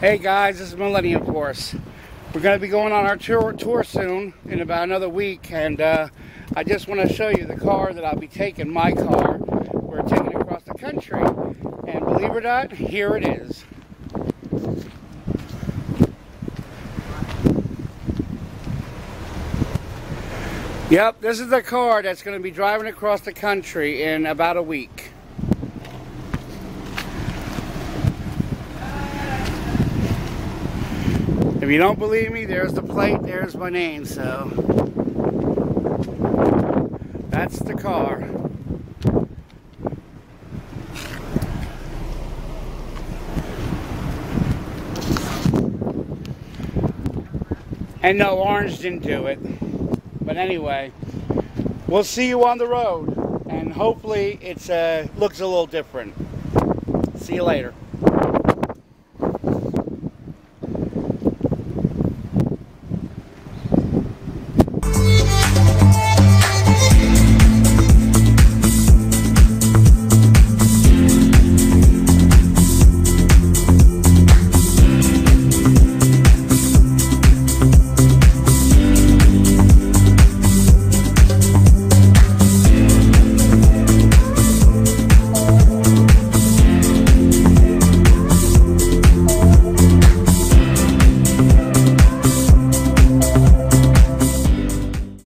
Hey guys, this is Millenniumforce. We're going to be going on our tour soon, in about another week, and I just want to show you the car that I'll be taking, my car. We're taking it across the country, and believe it or not, here it is. Yep, this is the car that's going to be driving across the country in about a week. If you don't believe me, there's the plate, there's my name, so that's the car. And no, orange didn't do it. But anyway, we'll see you on the road, and hopefully it looks a little different. See you later.